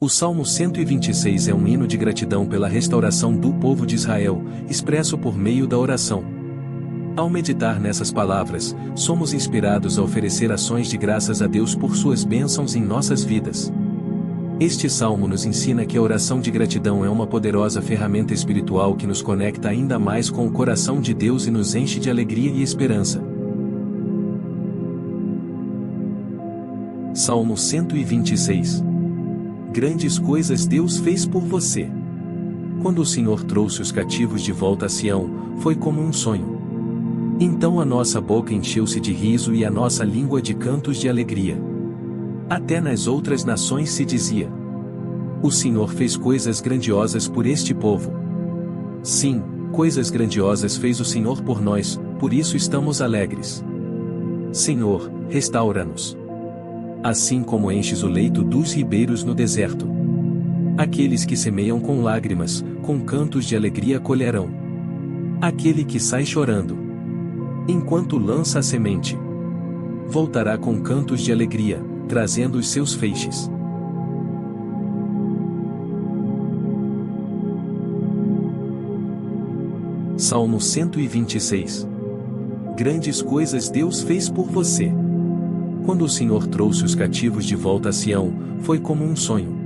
O Salmo 126 é um hino de gratidão pela restauração do povo de Israel, expresso por meio da oração. Ao meditar nessas palavras, somos inspirados a oferecer ações de graças a Deus por suas bênçãos em nossas vidas. Este salmo nos ensina que a oração de gratidão é uma poderosa ferramenta espiritual que nos conecta ainda mais com o coração de Deus e nos enche de alegria e esperança. Salmo 126. Grandes coisas Deus fez por você. Quando o Senhor trouxe os cativos de volta a Sião, foi como um sonho. Então a nossa boca encheu-se de riso e a nossa língua de cantos de alegria. Até nas outras nações se dizia: o Senhor fez coisas grandiosas por este povo. Sim, coisas grandiosas fez o Senhor por nós, por isso estamos alegres. Senhor, restaura-nos. Assim como enches o leito dos ribeiros no deserto. Aqueles que semeiam com lágrimas, com cantos de alegria colherão. Aquele que sai chorando, enquanto lança a semente, voltará com cantos de alegria, trazendo os seus feixes. Salmo 126. Grandes coisas Deus fez por você. Quando o Senhor trouxe os cativos de volta a Sião, foi como um sonho.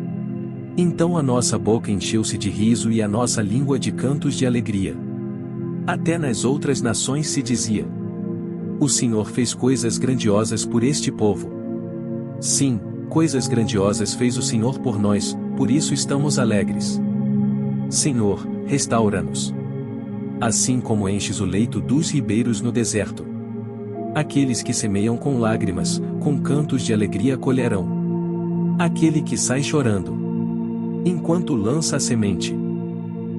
Então a nossa boca encheu-se de riso e a nossa língua de cantos de alegria. Até nas outras nações se dizia: o Senhor fez coisas grandiosas por este povo. Sim, coisas grandiosas fez o Senhor por nós, por isso estamos alegres. Senhor, restaura-nos. Assim como enches o leito dos ribeiros no deserto. Aqueles que semeiam com lágrimas, com cantos de alegria colherão. Aquele que sai chorando, enquanto lança a semente,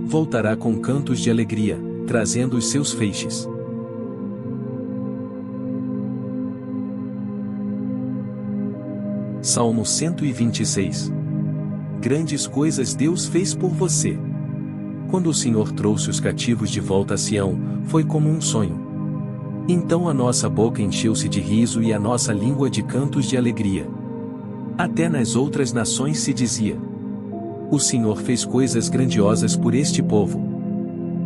voltará com cantos de alegria, trazendo os seus feixes. Salmo 126. Grandes coisas Deus fez por você. Quando o Senhor trouxe os cativos de volta a Sião, foi como um sonho. Então a nossa boca encheu-se de riso e a nossa língua de cantos de alegria. Até nas outras nações se dizia: o Senhor fez coisas grandiosas por este povo.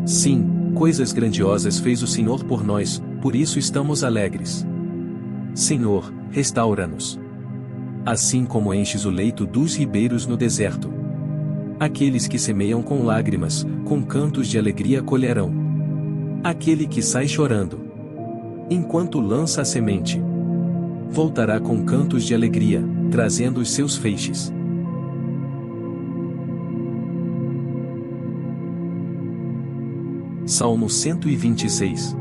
Sim, coisas grandiosas fez o Senhor por nós, por isso estamos alegres. Senhor, restaura-nos. Assim como enches o leito dos ribeiros no deserto. Aqueles que semeiam com lágrimas, com cantos de alegria colherão. Aquele que sai chorando, enquanto lança a semente, voltará com cantos de alegria, trazendo os seus feixes. Salmo 126.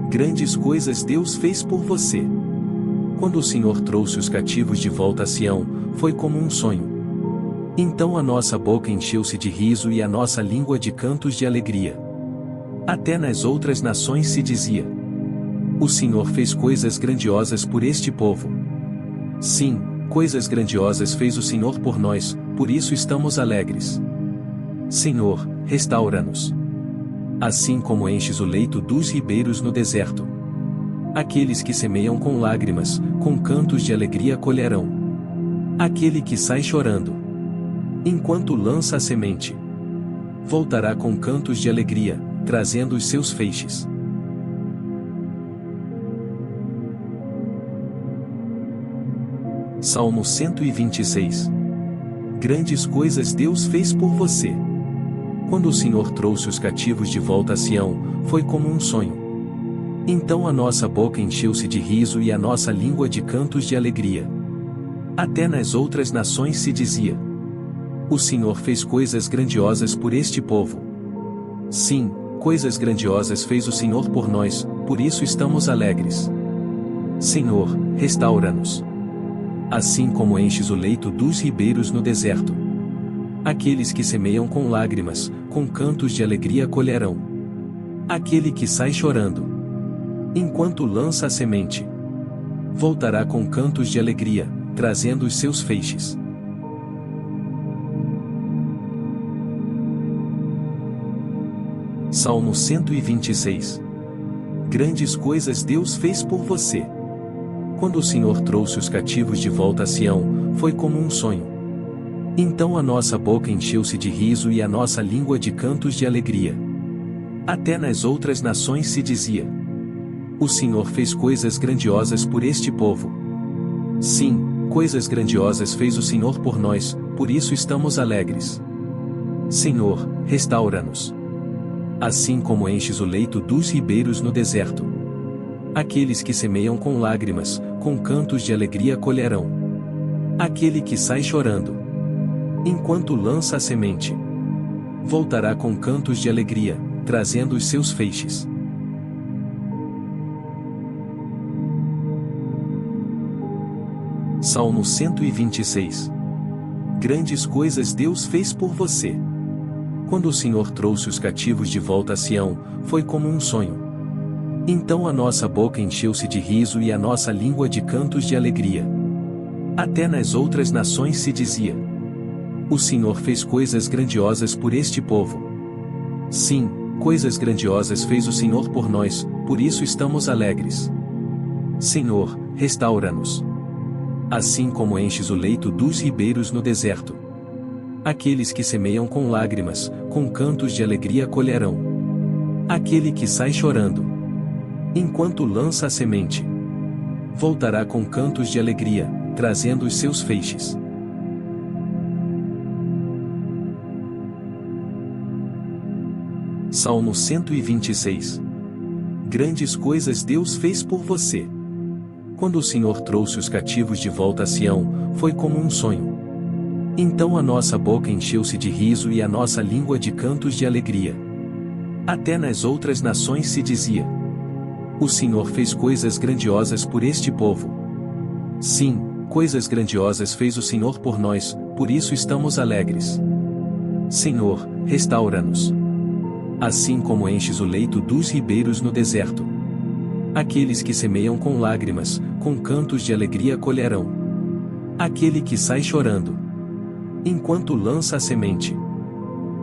Grandes coisas Deus fez por você. Quando o Senhor trouxe os cativos de volta a Sião, foi como um sonho. Então a nossa boca encheu-se de riso e a nossa língua de cantos de alegria. Até nas outras nações se dizia: o Senhor fez coisas grandiosas por este povo. Sim, coisas grandiosas fez o Senhor por nós, por isso estamos alegres. Senhor, restaura-nos. Assim como enches o leito dos ribeiros no deserto. Aqueles que semeiam com lágrimas, com cantos de alegria colherão. Aquele que sai chorando, enquanto lança a semente, voltará com cantos de alegria, trazendo os seus feixes. Salmo 126. Grandes coisas Deus fez por você. Quando o Senhor trouxe os cativos de volta a Sião, foi como um sonho. Então a nossa boca encheu-se de riso e a nossa língua de cantos de alegria. Até nas outras nações se dizia: o Senhor fez coisas grandiosas por este povo. Sim, coisas grandiosas fez o Senhor por nós, por isso estamos alegres. Senhor, restaura-nos. Assim como enches o leito dos ribeiros no deserto. Aqueles que semeiam com lágrimas, com cantos de alegria colherão. Aquele que sai chorando, enquanto lança a semente, voltará com cantos de alegria, trazendo os seus feixes. Salmo 126. Grandes coisas Deus fez por você. Quando o Senhor trouxe os cativos de volta a Sião, foi como um sonho. Então a nossa boca encheu-se de riso e a nossa língua de cantos de alegria. Até nas outras nações se dizia: o Senhor fez coisas grandiosas por este povo. Sim, coisas grandiosas fez o Senhor por nós, por isso estamos alegres. Senhor, restaura-nos. Assim como enches o leito dos ribeiros no deserto. Aqueles que semeiam com lágrimas, com cantos de alegria colherão. Aquele que sai chorando, enquanto lança a semente, voltará com cantos de alegria, trazendo os seus feixes. Salmo 126. Grandes coisas Deus fez por você. Quando o Senhor trouxe os cativos de volta a Sião, foi como um sonho. Então a nossa boca encheu-se de riso e a nossa língua de cantos de alegria. Até nas outras nações se dizia: o Senhor fez coisas grandiosas por este povo. Sim, coisas grandiosas fez o Senhor por nós, por isso estamos alegres. Senhor, restaura-nos. Assim como enches o leito dos ribeiros no deserto. Aqueles que semeiam com lágrimas, com cantos de alegria colherão. Aquele que sai chorando, enquanto lança a semente, voltará com cantos de alegria, trazendo os seus feixes. Salmo 126. Grandes coisas Deus fez por você. Quando o Senhor trouxe os cativos de volta a Sião, foi como um sonho. Então a nossa boca encheu-se de riso e a nossa língua de cantos de alegria. Até nas outras nações se dizia: o Senhor fez coisas grandiosas por este povo. Sim, coisas grandiosas fez o Senhor por nós, por isso estamos alegres. Senhor, restaura-nos. Assim como enches o leito dos ribeiros no deserto. Aqueles que semeiam com lágrimas, com cantos de alegria colherão. Aquele que sai chorando, enquanto lança a semente,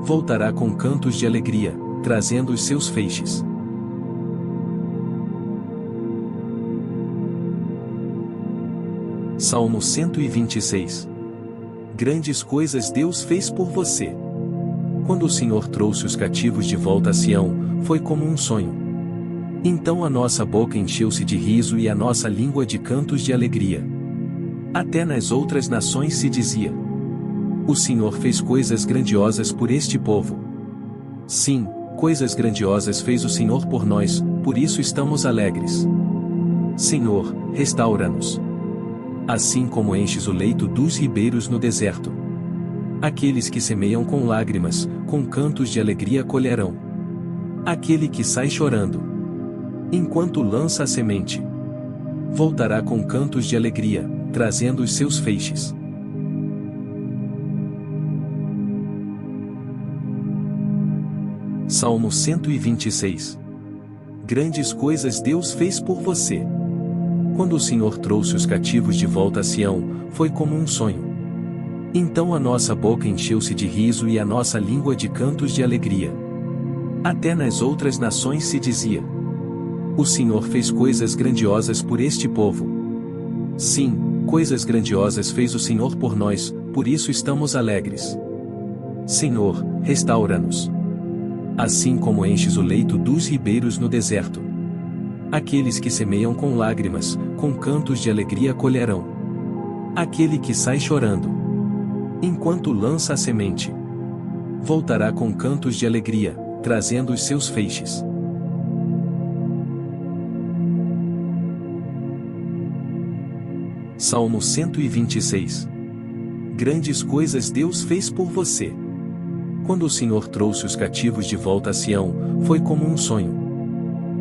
voltará com cantos de alegria, trazendo os seus feixes. Salmo 126. Grandes coisas Deus fez por você. Quando o Senhor trouxe os cativos de volta a Sião, foi como um sonho. Então a nossa boca encheu-se de riso e a nossa língua de cantos de alegria. Até nas outras nações se dizia: o Senhor fez coisas grandiosas por este povo. Sim, coisas grandiosas fez o Senhor por nós, por isso estamos alegres. Senhor, restaura-nos. Assim como enches o leito dos ribeiros no deserto. Aqueles que semeiam com lágrimas, com cantos de alegria colherão. Aquele que sai chorando, enquanto lança a semente, voltará com cantos de alegria, trazendo os seus feixes. Salmo 126. Grandes coisas Deus fez por você. Quando o Senhor trouxe os cativos de volta a Sião, foi como um sonho. Então a nossa boca encheu-se de riso e a nossa língua de cantos de alegria. Até nas outras nações se dizia: o Senhor fez coisas grandiosas por este povo. Sim, coisas grandiosas fez o Senhor por nós, por isso estamos alegres. Senhor, restaura-nos. Assim como enches o leito dos ribeiros no deserto. Aqueles que semeiam com lágrimas, com cantos de alegria colherão. Aquele que sai chorando, enquanto lança a semente, voltará com cantos de alegria, trazendo os seus feixes. Salmo 126. Grandes coisas Deus fez por você. Quando o Senhor trouxe os cativos de volta a Sião, foi como um sonho.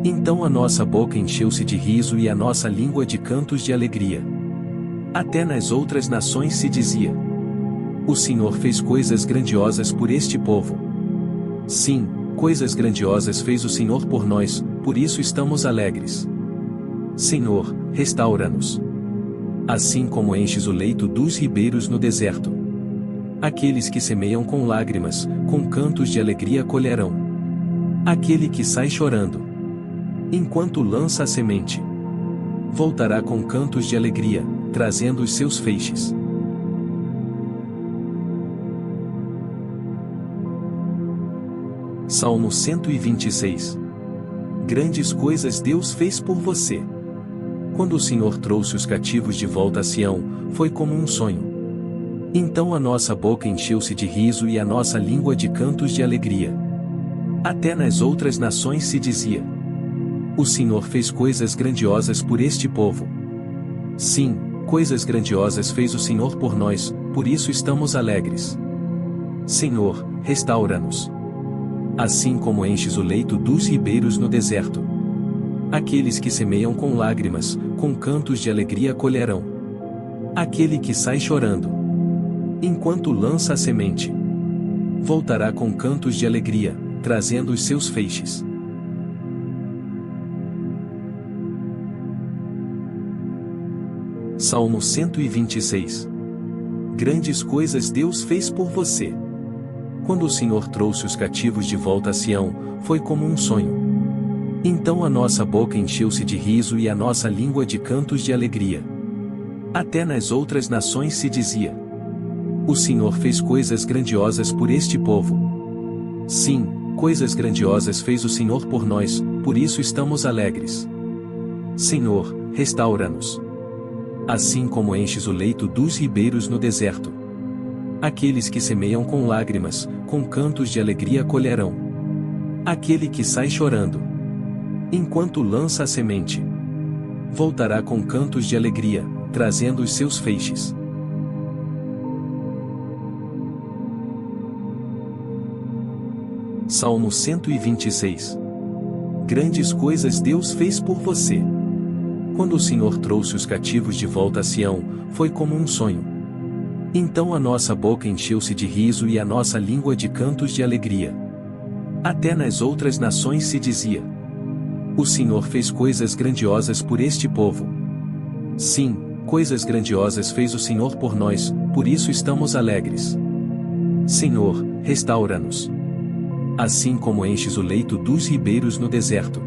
Então a nossa boca encheu-se de riso e a nossa língua de cantos de alegria. Até nas outras nações se dizia: o Senhor fez coisas grandiosas por este povo. Sim, coisas grandiosas fez o Senhor por nós, por isso estamos alegres. Senhor, restaura-nos. Assim como enches o leito dos ribeiros no deserto. Aqueles que semeiam com lágrimas, com cantos de alegria colherão. Aquele que sai chorando, enquanto lança a semente, voltará com cantos de alegria, trazendo os seus feixes. Salmo 126. Grandes coisas Deus fez por você. Quando o Senhor trouxe os cativos de volta a Sião, foi como um sonho. Então a nossa boca encheu-se de riso e a nossa língua de cantos de alegria. Até nas outras nações se dizia: o Senhor fez coisas grandiosas por este povo. Sim, coisas grandiosas fez o Senhor por nós, por isso estamos alegres. Senhor, restaura-nos. Assim como enches o leito dos ribeiros no deserto. Aqueles que semeiam com lágrimas, com cantos de alegria colherão. Aquele que sai chorando, enquanto lança a semente, voltará com cantos de alegria, trazendo os seus feixes. Salmo 126. Grandes coisas Deus fez por você. Quando o Senhor trouxe os cativos de volta a Sião, foi como um sonho. Então a nossa boca encheu-se de riso e a nossa língua de cantos de alegria. Até nas outras nações se dizia: o Senhor fez coisas grandiosas por este povo. Sim, coisas grandiosas fez o Senhor por nós, por isso estamos alegres. Senhor, restaura-nos. Assim como enches o leito dos ribeiros no deserto. Aqueles que semeiam com lágrimas, com cantos de alegria colherão. Aquele que sai chorando, enquanto lança a semente, voltará com cantos de alegria, trazendo os seus feixes. Salmo 126. Grandes coisas Deus fez por você. Quando o Senhor trouxe os cativos de volta a Sião, foi como um sonho. Então a nossa boca encheu-se de riso e a nossa língua de cantos de alegria. Até nas outras nações se dizia: o Senhor fez coisas grandiosas por este povo. Sim, coisas grandiosas fez o Senhor por nós, por isso estamos alegres. Senhor, restaura-nos. Assim como enches o leito dos ribeiros no deserto.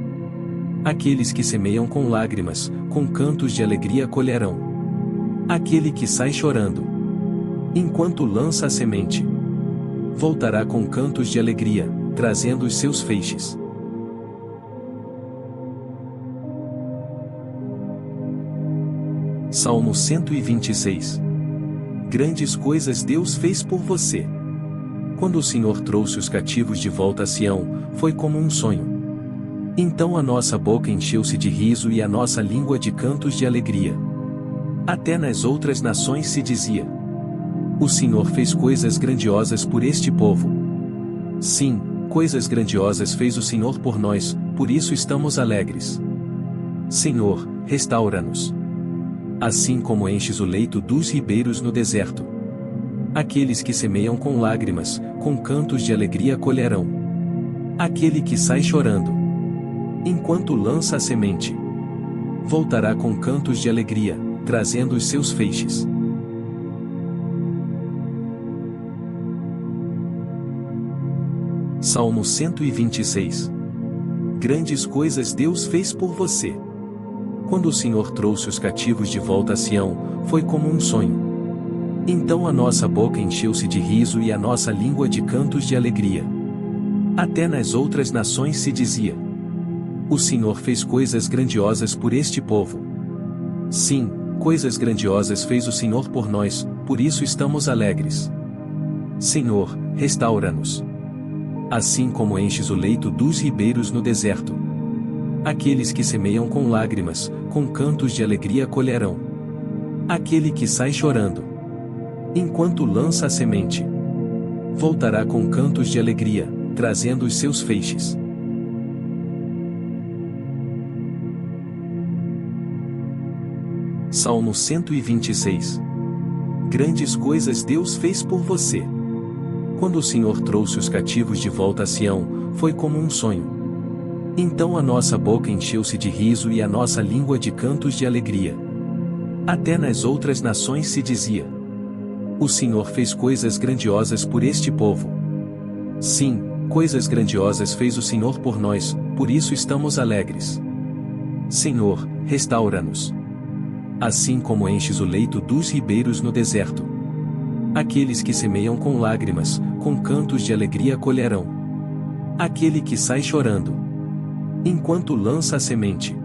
Aqueles que semeiam com lágrimas, com cantos de alegria colherão. Aquele que sai chorando, enquanto lança a semente, voltará com cantos de alegria, trazendo os seus feixes. Salmo 126. Grandes coisas Deus fez por você. Quando o Senhor trouxe os cativos de volta a Sião, foi como um sonho. Então a nossa boca encheu-se de riso e a nossa língua de cantos de alegria. Até nas outras nações se dizia: o Senhor fez coisas grandiosas por este povo. Sim, coisas grandiosas fez o Senhor por nós, por isso estamos alegres. Senhor, restaura-nos. Assim como enches o leito dos ribeiros no deserto. Aqueles que semeiam com lágrimas, com cantos de alegria colherão. Aquele que sai chorando, enquanto lança a semente, voltará com cantos de alegria, trazendo os seus feixes. Salmo 126. Grandes coisas Deus fez por você. Quando o Senhor trouxe os cativos de volta a Sião, foi como um sonho. Então a nossa boca encheu-se de riso e a nossa língua de cantos de alegria. Até nas outras nações se dizia: o Senhor fez coisas grandiosas por este povo. Sim, coisas grandiosas fez o Senhor por nós, por isso estamos alegres. Senhor, restaura-nos. Assim como enches o leito dos ribeiros no deserto. Aqueles que semeiam com lágrimas, com cantos de alegria colherão. Aquele que sai chorando, enquanto lança a semente, voltará com cantos de alegria, trazendo os seus feixes. Salmo 126. Grandes coisas Deus fez por você. Quando o Senhor trouxe os cativos de volta a Sião, foi como um sonho. Então a nossa boca encheu-se de riso e a nossa língua de cantos de alegria. Até nas outras nações se dizia: o Senhor fez coisas grandiosas por este povo. Sim, coisas grandiosas fez o Senhor por nós, por isso estamos alegres. Senhor, restaura-nos. Assim como enches o leito dos ribeiros no deserto. Aqueles que semeiam com lágrimas, com cantos de alegria colherão. Aquele que sai chorando, enquanto lança a semente,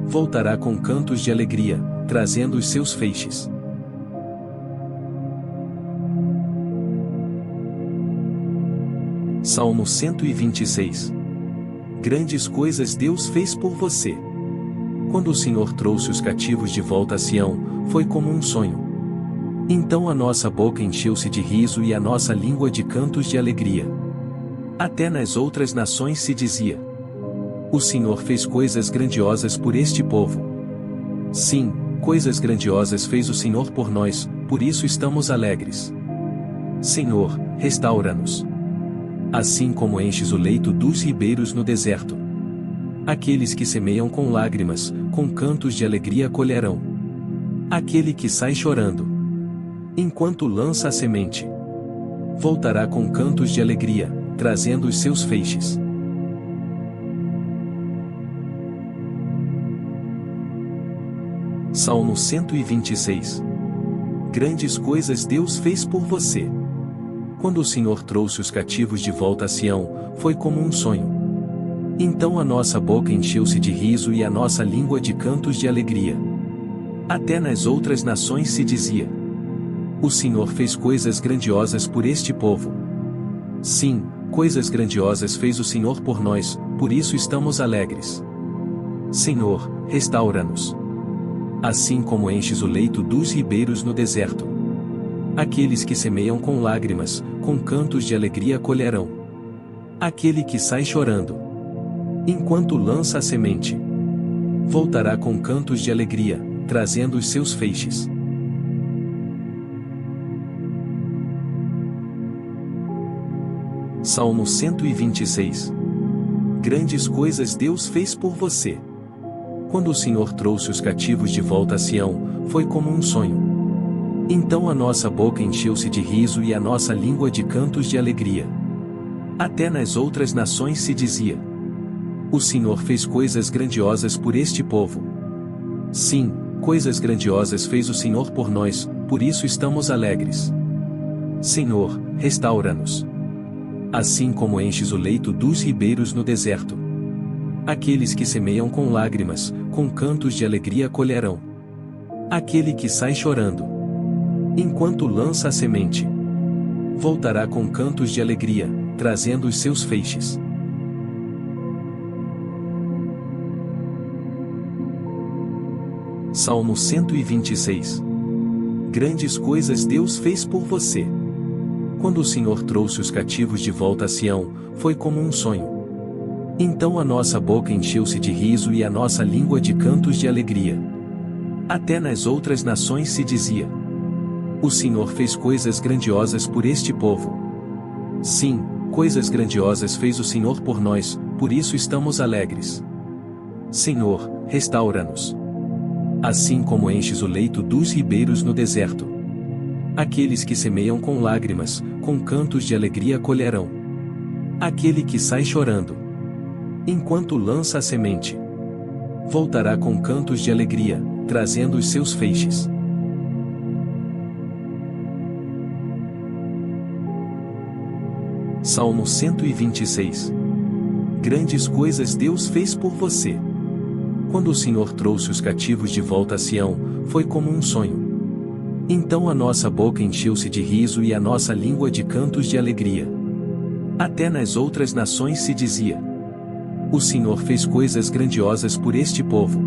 voltará com cantos de alegria, trazendo os seus feixes. Salmo 126. Grandes coisas Deus fez por você. Quando o Senhor trouxe os cativos de volta a Sião, foi como um sonho. Então a nossa boca encheu-se de riso e a nossa língua de cantos de alegria. Até nas outras nações se dizia: o Senhor fez coisas grandiosas por este povo. Sim, coisas grandiosas fez o Senhor por nós, por isso estamos alegres. Senhor, restaura-nos. Assim como enches o leito dos ribeiros no deserto. Aqueles que semeiam com lágrimas, com cantos de alegria colherão. Aquele que sai chorando, enquanto lança a semente, voltará com cantos de alegria, trazendo os seus feixes. Salmo 126. Grandes coisas Deus fez por você. Quando o Senhor trouxe os cativos de volta a Sião, foi como um sonho. Então a nossa boca encheu-se de riso e a nossa língua de cantos de alegria. Até nas outras nações se dizia: o Senhor fez coisas grandiosas por este povo. Sim, coisas grandiosas fez o Senhor por nós, por isso estamos alegres. Senhor, restaura-nos. Assim como enches o leito dos ribeiros no deserto. Aqueles que semeiam com lágrimas, com cantos de alegria colherão. Aquele que sai chorando, enquanto lança a semente, voltará com cantos de alegria, trazendo os seus feixes. Salmo 126. Grandes coisas Deus fez por você. Quando o Senhor trouxe os cativos de volta a Sião, foi como um sonho. Então a nossa boca encheu-se de riso e a nossa língua de cantos de alegria. Até nas outras nações se dizia: o Senhor fez coisas grandiosas por este povo. Sim, coisas grandiosas fez o Senhor por nós, por isso estamos alegres. Senhor, restaura-nos. Assim como enches o leito dos ribeiros no deserto. Aqueles que semeiam com lágrimas, com cantos de alegria colherão. Aquele que sai chorando, enquanto lança a semente, voltará com cantos de alegria, trazendo os seus feixes. Salmo 126. Grandes coisas Deus fez por você. Quando o Senhor trouxe os cativos de volta a Sião, foi como um sonho. Então a nossa boca encheu-se de riso e a nossa língua de cantos de alegria. Até nas outras nações se dizia: o Senhor fez coisas grandiosas por este povo. Sim, coisas grandiosas fez o Senhor por nós, por isso estamos alegres. Senhor, restaura-nos. Assim como enches o leito dos ribeiros no deserto. Aqueles que semeiam com lágrimas, com cantos de alegria colherão. Aquele que sai chorando, enquanto lança a semente, voltará com cantos de alegria, trazendo os seus feixes. Salmo 126. Grandes coisas Deus fez por você. Quando o Senhor trouxe os cativos de volta a Sião, foi como um sonho. Então a nossa boca encheu-se de riso e a nossa língua de cantos de alegria. Até nas outras nações se dizia: o Senhor fez coisas grandiosas por este povo.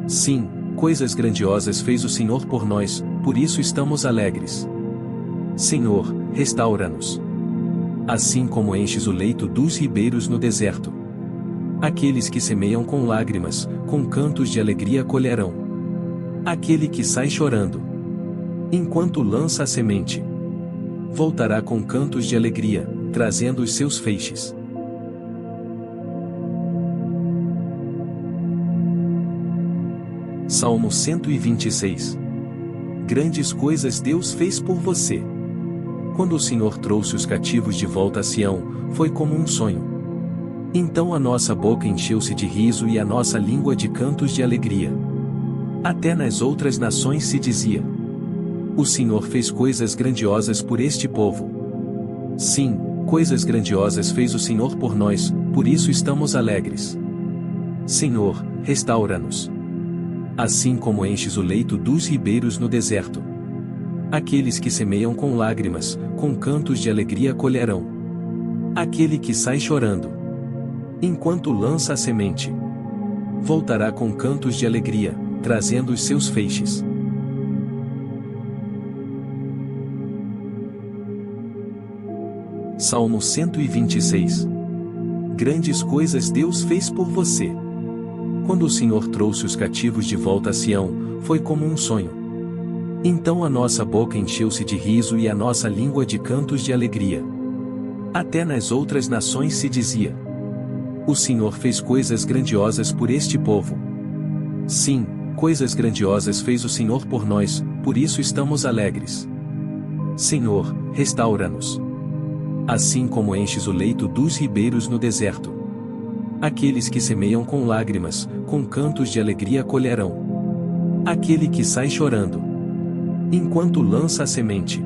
Sim, coisas grandiosas fez o Senhor por nós, por isso estamos alegres. Senhor, restaura-nos. Assim como enches o leito dos ribeiros no deserto. Aqueles que semeiam com lágrimas, com cantos de alegria colherão. Aquele que sai chorando, enquanto lança a semente, voltará com cantos de alegria, trazendo os seus feixes. Salmo 126. Grandes coisas Deus fez por você. Quando o Senhor trouxe os cativos de volta a Sião, foi como um sonho. Então a nossa boca encheu-se de riso e a nossa língua de cantos de alegria. Até nas outras nações se dizia: o Senhor fez coisas grandiosas por este povo. Sim, coisas grandiosas fez o Senhor por nós, por isso estamos alegres. Senhor, restaura-nos. Assim como enches o leito dos ribeiros no deserto. Aqueles que semeiam com lágrimas, com cantos de alegria colherão. Aquele que sai chorando, enquanto lança a semente, voltará com cantos de alegria, trazendo os seus feixes. Salmo 126. Grandes coisas Deus fez por você. Quando o Senhor trouxe os cativos de volta a Sião, foi como um sonho. Então a nossa boca encheu-se de riso e a nossa língua de cantos de alegria. Até nas outras nações se dizia: o Senhor fez coisas grandiosas por este povo. Sim, coisas grandiosas fez o Senhor por nós, por isso estamos alegres. Senhor, restaura-nos. Assim como enches o leito dos ribeiros no deserto. Aqueles que semeiam com lágrimas, com cantos de alegria colherão. Aquele que sai chorando, enquanto lança a semente,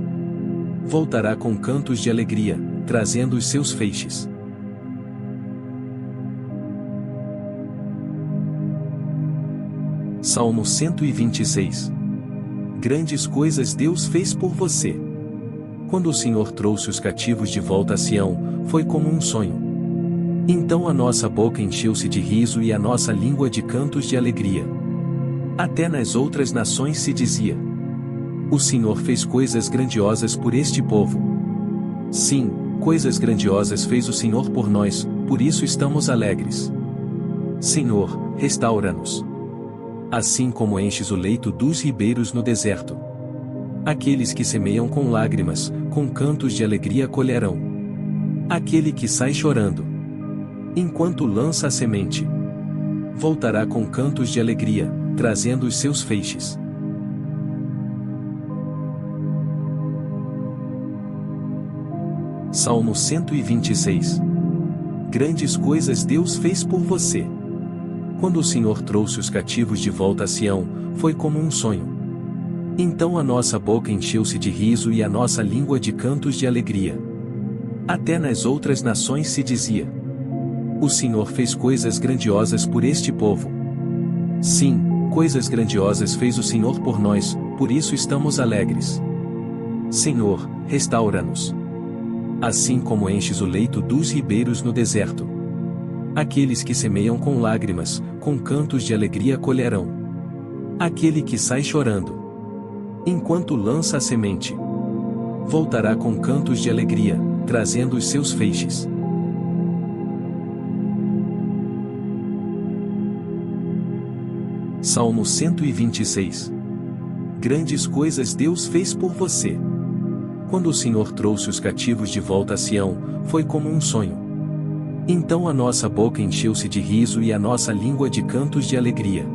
voltará com cantos de alegria, trazendo os seus feixes. Salmo 126. Grandes coisas Deus fez por você. Quando o Senhor trouxe os cativos de volta a Sião, foi como um sonho. Então a nossa boca encheu-se de riso e a nossa língua de cantos de alegria. Até nas outras nações se dizia: o Senhor fez coisas grandiosas por este povo. Sim, coisas grandiosas fez o Senhor por nós, por isso estamos alegres. Senhor, restaura-nos. Assim como enches o leito dos ribeiros no deserto. Aqueles que semeiam com lágrimas, com cantos de alegria colherão. Aquele que sai chorando, enquanto lança a semente, voltará com cantos de alegria, trazendo os seus feixes. Salmo 126. Grandes coisas Deus fez por você. Quando o Senhor trouxe os cativos de volta a Sião, foi como um sonho. Então a nossa boca encheu-se de riso e a nossa língua de cantos de alegria. Até nas outras nações se dizia: o Senhor fez coisas grandiosas por este povo. Sim, coisas grandiosas fez o Senhor por nós, por isso estamos alegres. Senhor, restaura-nos. Assim como enches o leito dos ribeiros no deserto. Aqueles que semeiam com lágrimas, com cantos de alegria colherão. Aquele que sai chorando, enquanto lança a semente, voltará com cantos de alegria, trazendo os seus feixes. Salmo 126. Grandes coisas Deus fez por você. Quando o Senhor trouxe os cativos de volta a Sião, foi como um sonho. Então a nossa boca encheu-se de riso e a nossa língua de cantos de alegria.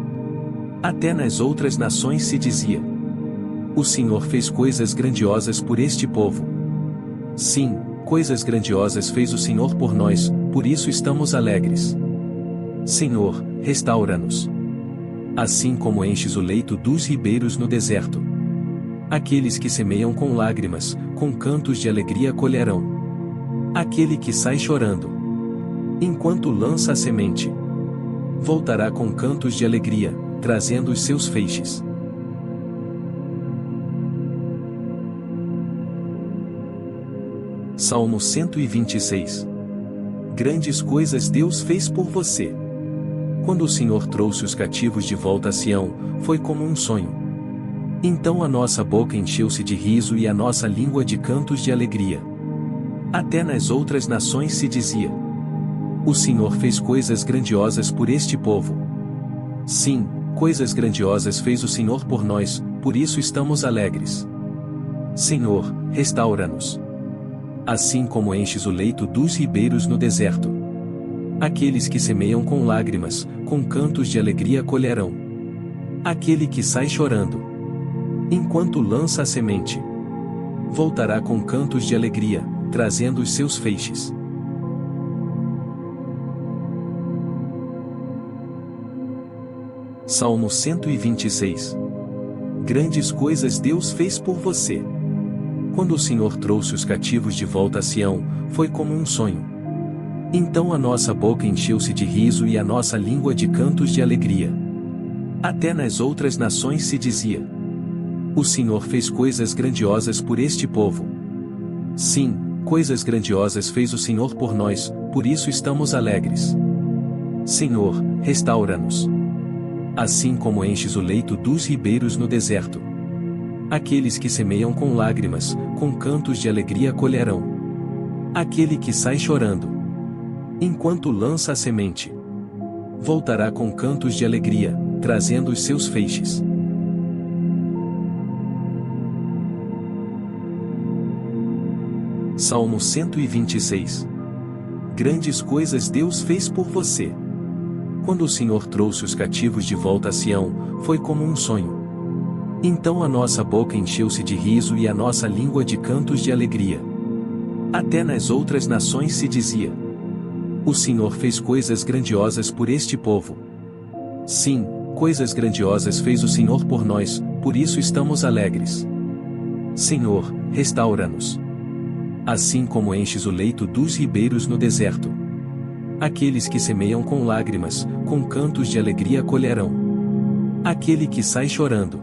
Até nas outras nações se dizia: o Senhor fez coisas grandiosas por este povo. Sim, coisas grandiosas fez o Senhor por nós, por isso estamos alegres. Senhor, restaura-nos. Assim como enches o leito dos ribeiros no deserto. Aqueles que semeiam com lágrimas, com cantos de alegria colherão. Aquele que sai chorando, enquanto lança a semente, voltará com cantos de alegria, trazendo os seus feixes. Salmo 126. Grandes coisas Deus fez por você. Quando o Senhor trouxe os cativos de volta a Sião, foi como um sonho. Então a nossa boca encheu-se de riso e a nossa língua de cantos de alegria. Até nas outras nações se dizia: o Senhor fez coisas grandiosas por este povo. Sim, coisas grandiosas fez o Senhor por nós, por isso estamos alegres. Senhor, restaura-nos. Assim como enches o leito dos ribeiros no deserto. Aqueles que semeiam com lágrimas, com cantos de alegria colherão. Aquele que sai chorando, enquanto lança a semente, voltará com cantos de alegria, trazendo os seus feixes. Salmo 126. Grandes coisas Deus fez por você. Quando o Senhor trouxe os cativos de volta a Sião, foi como um sonho. Então a nossa boca encheu-se de riso e a nossa língua de cantos de alegria. Até nas outras nações se dizia: o Senhor fez coisas grandiosas por este povo. Sim, coisas grandiosas fez o Senhor por nós, por isso estamos alegres. Senhor, restaura-nos. Assim como enches o leito dos ribeiros no deserto. Aqueles que semeiam com lágrimas, com cantos de alegria colherão. Aquele que sai chorando, enquanto lança a semente, voltará com cantos de alegria, trazendo os seus feixes. Salmo 126. Grandes coisas Deus fez por você. Quando o Senhor trouxe os cativos de volta a Sião, foi como um sonho. Então a nossa boca encheu-se de riso e a nossa língua de cantos de alegria. Até nas outras nações se dizia: o Senhor fez coisas grandiosas por este povo. Sim, coisas grandiosas fez o Senhor por nós, por isso estamos alegres. Senhor, restaura-nos. Assim como enches o leito dos ribeiros no deserto. Aqueles que semeiam com lágrimas, com cantos de alegria colherão. Aquele que sai chorando,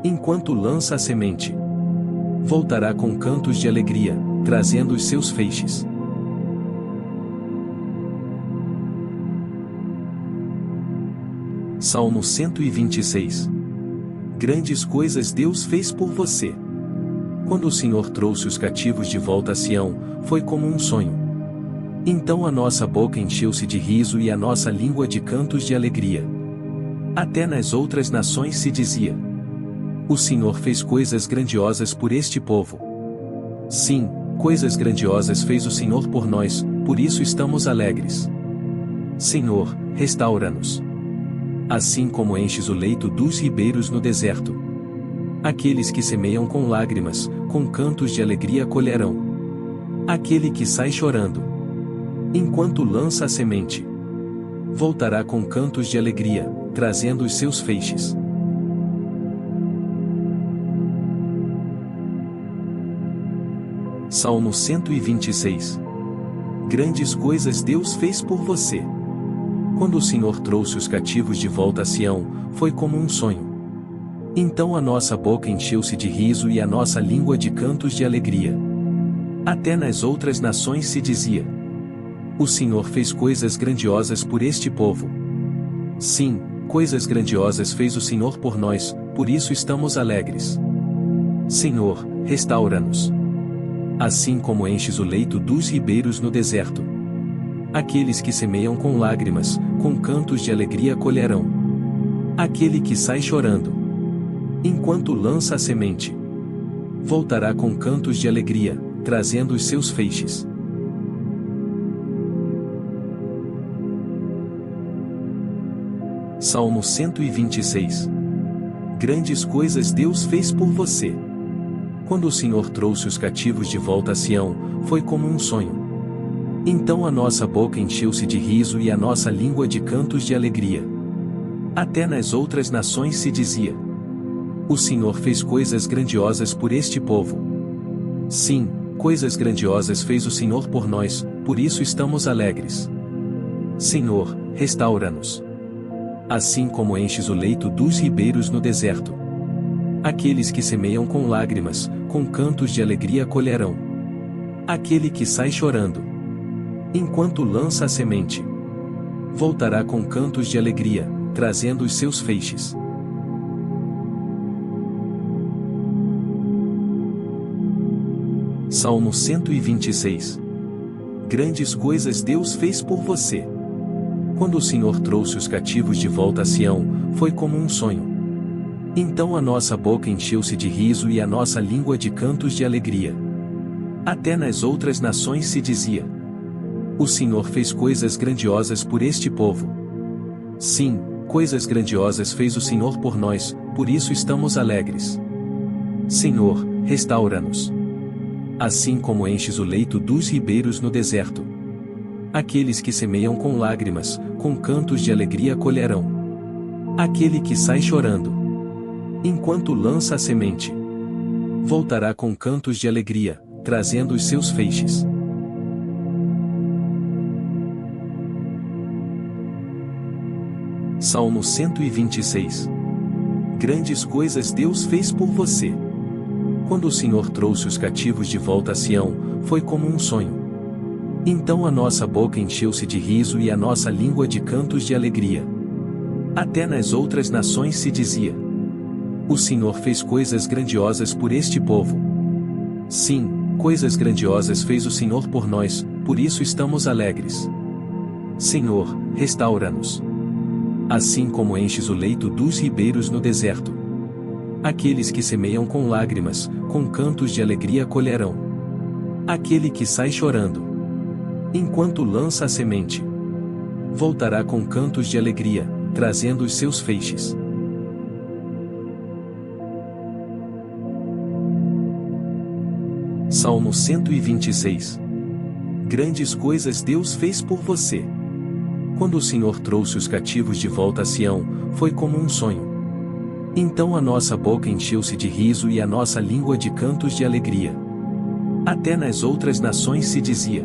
enquanto lança a semente, voltará com cantos de alegria, trazendo os seus feixes. Salmo 126. Grandes coisas Deus fez por você. Quando o Senhor trouxe os cativos de volta a Sião, foi como um sonho. Então a nossa boca encheu-se de riso e a nossa língua de cantos de alegria. Até nas outras nações se dizia: o Senhor fez coisas grandiosas por este povo. Sim, coisas grandiosas fez o Senhor por nós, por isso estamos alegres. Senhor, restaura-nos. Assim como enches o leito dos ribeiros no deserto. Aqueles que semeiam com lágrimas, com cantos de alegria colherão. Aquele que sai chorando, enquanto lança a semente, voltará com cantos de alegria, trazendo os seus feixes. Salmo 126. Grandes coisas Deus fez por você. Quando o Senhor trouxe os cativos de volta a Sião, foi como um sonho. Então a nossa boca encheu-se de riso e a nossa língua de cantos de alegria. Até nas outras nações se dizia: o Senhor fez coisas grandiosas por este povo. Sim, coisas grandiosas fez o Senhor por nós, por isso estamos alegres. Senhor, restaura-nos. Assim como enches o leito dos ribeiros no deserto. Aqueles que semeiam com lágrimas, com cantos de alegria colherão. Aquele que sai chorando, enquanto lança a semente, voltará com cantos de alegria, trazendo os seus feixes. Salmo 126. Grandes coisas Deus fez por você. Quando o Senhor trouxe os cativos de volta a Sião, foi como um sonho. Então a nossa boca encheu-se de riso e a nossa língua de cantos de alegria. Até nas outras nações se dizia: o Senhor fez coisas grandiosas por este povo. Sim, coisas grandiosas fez o Senhor por nós, por isso estamos alegres. Senhor, restaura-nos. Assim como enches o leito dos ribeiros no deserto. Aqueles que semeiam com lágrimas, com cantos de alegria colherão. Aquele que sai chorando, enquanto lança a semente, voltará com cantos de alegria, trazendo os seus feixes. Salmo 126. Grandes coisas Deus fez por você. Quando o Senhor trouxe os cativos de volta a Sião, foi como um sonho. Então a nossa boca encheu-se de riso e a nossa língua de cantos de alegria. Até nas outras nações se dizia: o Senhor fez coisas grandiosas por este povo. Sim, coisas grandiosas fez o Senhor por nós, por isso estamos alegres. Senhor, restaura-nos. Assim como enches o leito dos ribeiros no deserto. Aqueles que semeiam com lágrimas, com cantos de alegria colherão. Aquele que sai chorando, enquanto lança a semente, voltará com cantos de alegria, trazendo os seus feixes. Salmo 126. Grandes coisas Deus fez por você. Quando o Senhor trouxe os cativos de volta a Sião, foi como um sonho. Então a nossa boca encheu-se de riso e a nossa língua de cantos de alegria. Até nas outras nações se dizia: o Senhor fez coisas grandiosas por este povo. Sim, coisas grandiosas fez o Senhor por nós, por isso estamos alegres. Senhor, restaura-nos. Assim como enches o leito dos ribeiros no deserto. Aqueles que semeiam com lágrimas, com cantos de alegria colherão. Aquele que sai chorando, enquanto lança a semente, voltará com cantos de alegria, trazendo os seus feixes. Salmo 126. Grandes coisas Deus fez por você. Quando o Senhor trouxe os cativos de volta a Sião, foi como um sonho. Então a nossa boca encheu-se de riso e a nossa língua de cantos de alegria. Até nas outras nações se dizia: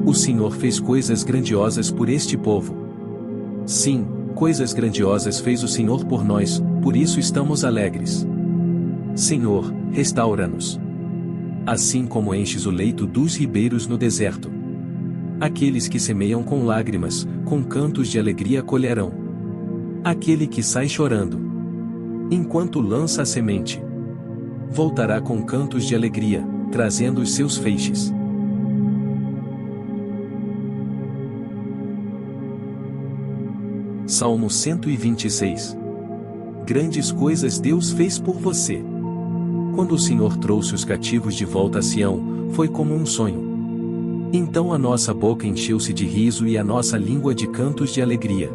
o Senhor fez coisas grandiosas por este povo. Sim, coisas grandiosas fez o Senhor por nós, por isso estamos alegres. Senhor, restaura-nos. Assim como enches o leito dos ribeiros no deserto. Aqueles que semeiam com lágrimas, com cantos de alegria colherão. Aquele que sai chorando, enquanto lança a semente, voltará com cantos de alegria, trazendo os seus feixes. Salmo 126. Grandes coisas Deus fez por você. Quando o Senhor trouxe os cativos de volta a Sião, foi como um sonho. Então a nossa boca encheu-se de riso e a nossa língua de cantos de alegria.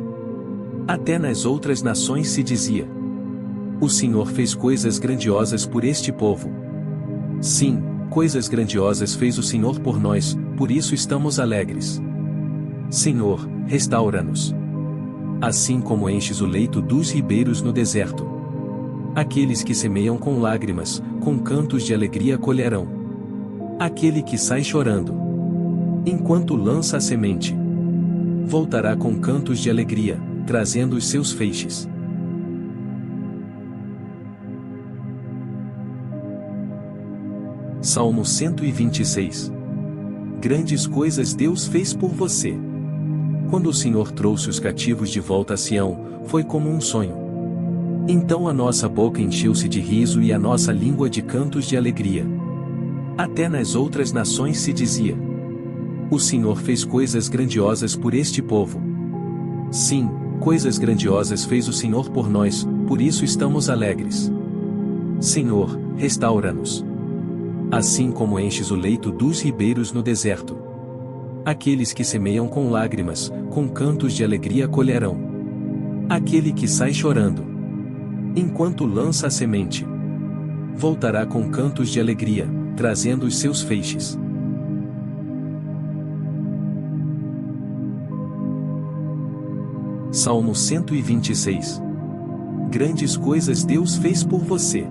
Até nas outras nações se dizia: o Senhor fez coisas grandiosas por este povo. Sim, coisas grandiosas fez o Senhor por nós, por isso estamos alegres. Senhor, restaura-nos. Assim como enches o leito dos ribeiros no deserto. Aqueles que semeiam com lágrimas, com cantos de alegria colherão. Aquele que sai chorando, enquanto lança a semente, voltará com cantos de alegria, trazendo os seus feixes. Salmo 126. Grandes coisas Deus fez por você. Quando o Senhor trouxe os cativos de volta a Sião, foi como um sonho. Então a nossa boca encheu-se de riso e a nossa língua de cantos de alegria. Até nas outras nações se dizia: o Senhor fez coisas grandiosas por este povo. Sim, coisas grandiosas fez o Senhor por nós, por isso estamos alegres. Senhor, restaura-nos. Assim como enches o leito dos ribeiros no deserto. Aqueles que semeiam com lágrimas, com cantos de alegria colherão. Aquele que sai chorando, enquanto lança a semente, voltará com cantos de alegria, trazendo os seus feixes. Salmo 126. Grandes coisas Deus fez por você.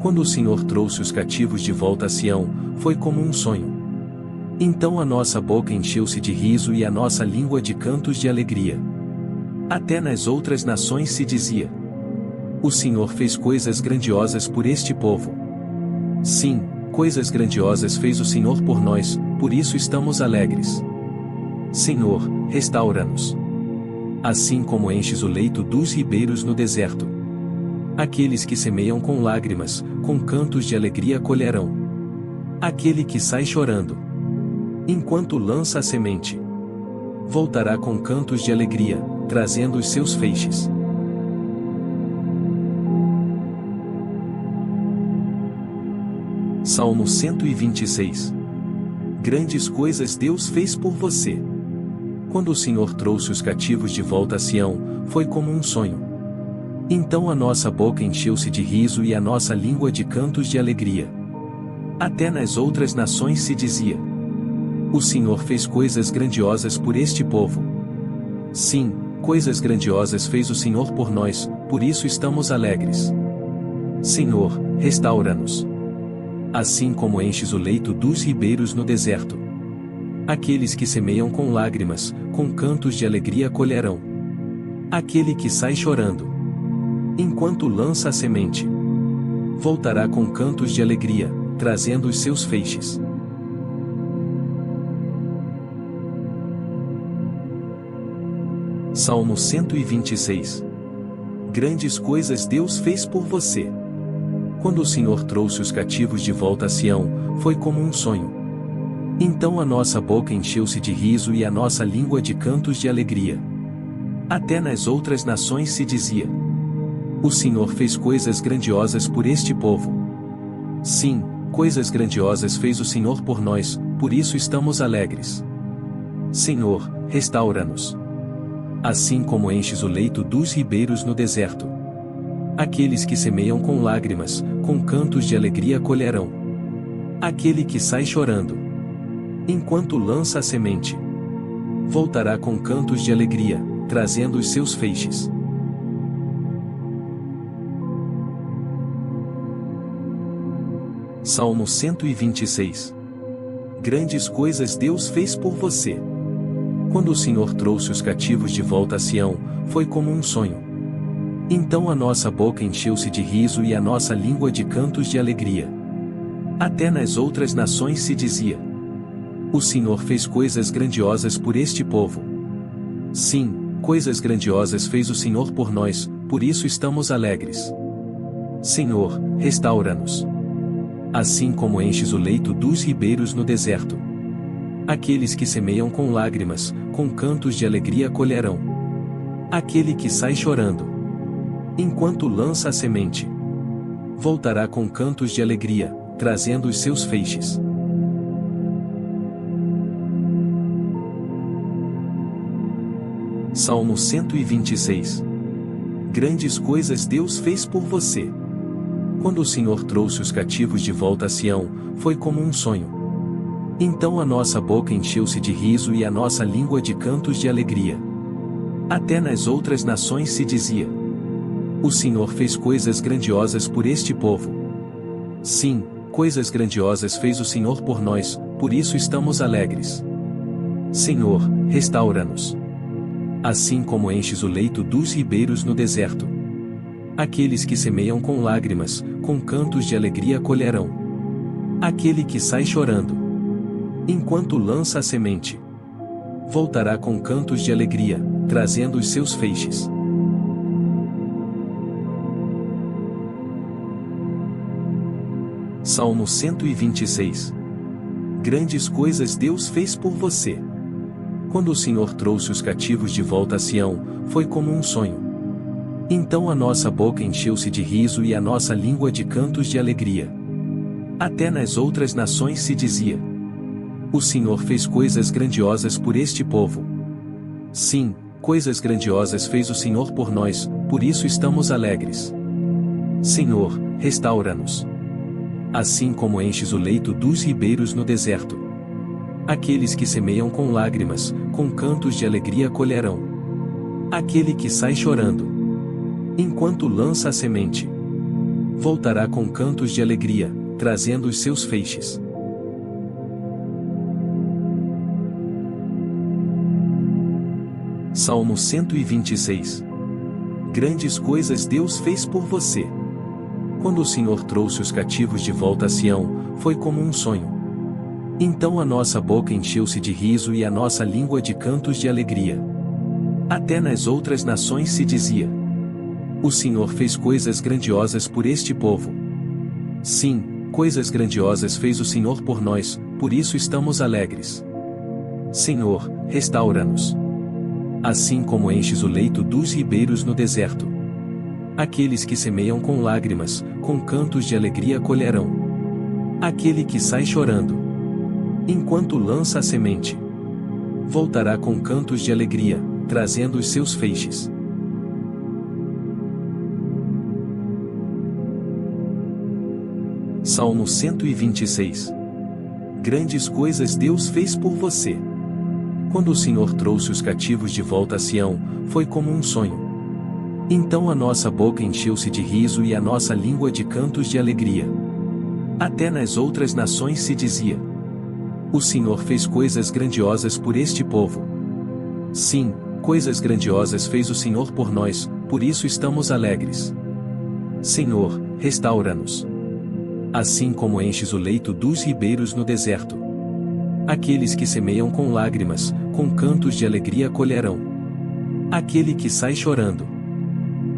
Quando o Senhor trouxe os cativos de volta a Sião, foi como um sonho. Então a nossa boca encheu-se de riso e a nossa língua de cantos de alegria. Até nas outras nações se dizia: o Senhor fez coisas grandiosas por este povo. Sim, coisas grandiosas fez o Senhor por nós, por isso estamos alegres. Senhor, restaura-nos. Assim como enches o leito dos ribeiros no deserto. Aqueles que semeiam com lágrimas, com cantos de alegria colherão. Aquele que sai chorando, enquanto lança a semente, voltará com cantos de alegria, trazendo os seus feixes. Salmo 126. Grandes coisas Deus fez por você. Quando o Senhor trouxe os cativos de volta a Sião, foi como um sonho. Então a nossa boca encheu-se de riso e a nossa língua de cantos de alegria. Até nas outras nações se dizia: o Senhor fez coisas grandiosas por este povo. Sim, coisas grandiosas fez o Senhor por nós, por isso estamos alegres. Senhor, restaura-nos. Assim como enches o leito dos ribeiros no deserto. Aqueles que semeiam com lágrimas, com cantos de alegria colherão. Aquele que sai chorando, enquanto lança a semente, voltará com cantos de alegria, trazendo os seus feixes. Salmo 126. Grandes coisas Deus fez por você. Quando o Senhor trouxe os cativos de volta a Sião, foi como um sonho. Então a nossa boca encheu-se de riso e a nossa língua de cantos de alegria. Até nas outras nações se dizia: o Senhor fez coisas grandiosas por este povo. Sim, coisas grandiosas fez o Senhor por nós, por isso estamos alegres. Senhor, restaura-nos. Assim como enches o leito dos ribeiros no deserto. Aqueles que semeiam com lágrimas, com cantos de alegria colherão. Aquele que sai chorando, enquanto lança a semente, voltará com cantos de alegria, trazendo os seus feixes. Salmo 126. Grandes coisas Deus fez por você. Quando o Senhor trouxe os cativos de volta a Sião, foi como um sonho. Então a nossa boca encheu-se de riso e a nossa língua de cantos de alegria. Até nas outras nações se dizia: o Senhor fez coisas grandiosas por este povo. Sim, coisas grandiosas fez o Senhor por nós, por isso estamos alegres. Senhor, restaura-nos. Assim como enches o leito dos ribeiros no deserto. Aqueles que semeiam com lágrimas, com cantos de alegria colherão. Aquele que sai chorando, enquanto lança a semente, voltará com cantos de alegria, trazendo os seus feixes. Salmo 126. Grandes coisas Deus fez por você. Quando o Senhor trouxe os cativos de volta a Sião, foi como um sonho. Então a nossa boca encheu-se de riso e a nossa língua de cantos de alegria. Até nas outras nações se dizia: o Senhor fez coisas grandiosas por este povo. Sim, coisas grandiosas fez o Senhor por nós, por isso estamos alegres. Senhor, restaura-nos. Assim como enches o leito dos ribeiros no deserto. Aqueles que semeiam com lágrimas, com cantos de alegria colherão. Aquele que sai chorando, enquanto lança a semente, voltará com cantos de alegria, trazendo os seus feixes. Salmo 126. Grandes coisas Deus fez por você. Quando o Senhor trouxe os cativos de volta a Sião, foi como um sonho. Então a nossa boca encheu-se de riso e a nossa língua de cantos de alegria. Até nas outras nações se dizia: o Senhor fez coisas grandiosas por este povo. Sim, coisas grandiosas fez o Senhor por nós, por isso estamos alegres. Senhor, restaura-nos. Assim como enches o leito dos ribeiros no deserto. Aqueles que semeiam com lágrimas, com cantos de alegria colherão. Aquele que sai chorando, enquanto lança a semente, voltará com cantos de alegria, trazendo os seus feixes. Salmo 126. Grandes coisas Deus fez por você. Quando o Senhor trouxe os cativos de volta a Sião, foi como um sonho. Então a nossa boca encheu-se de riso e a nossa língua de cantos de alegria. Até nas outras nações se dizia: o Senhor fez coisas grandiosas por este povo. Sim, coisas grandiosas fez o Senhor por nós, por isso estamos alegres. Senhor, restaura-nos. Assim como enches o leito dos ribeiros no deserto. Aqueles que semeiam com lágrimas, com cantos de alegria colherão. Aquele que sai chorando, enquanto lança a semente, voltará com cantos de alegria, trazendo os seus feixes. Salmo 126. Grandes coisas Deus fez por você. Quando o Senhor trouxe os cativos de volta a Sião, foi como um sonho. Então a nossa boca encheu-se de riso e a nossa língua de cantos de alegria. Até nas outras nações se dizia: o Senhor fez coisas grandiosas por este povo. Sim, coisas grandiosas fez o Senhor por nós, por isso estamos alegres. Senhor, restaura-nos. Assim como enches o leito dos ribeiros no deserto. Aqueles que semeiam com lágrimas, com cantos de alegria colherão. Aquele que sai chorando,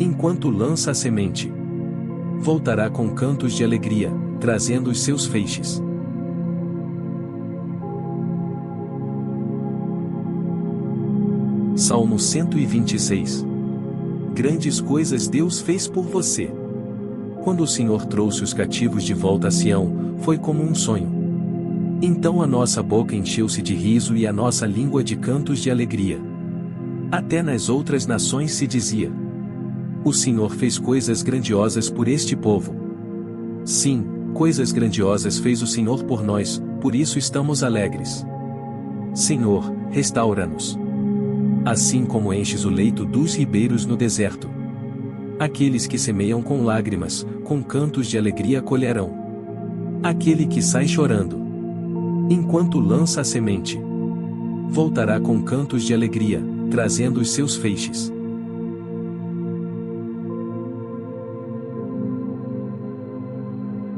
enquanto lança a semente, voltará com cantos de alegria, trazendo os seus feixes. Salmo 126. Grandes coisas Deus fez por você. Quando o Senhor trouxe os cativos de volta a Sião, foi como um sonho. Então a nossa boca encheu-se de riso e a nossa língua de cantos de alegria. Até nas outras nações se dizia: o Senhor fez coisas grandiosas por este povo. Sim, coisas grandiosas fez o Senhor por nós, por isso estamos alegres. Senhor, restaura-nos. Assim como enches o leito dos ribeiros no deserto. Aqueles que semeiam com lágrimas, com cantos de alegria colherão. Aquele que sai chorando, enquanto lança a semente, voltará com cantos de alegria, trazendo os seus feixes.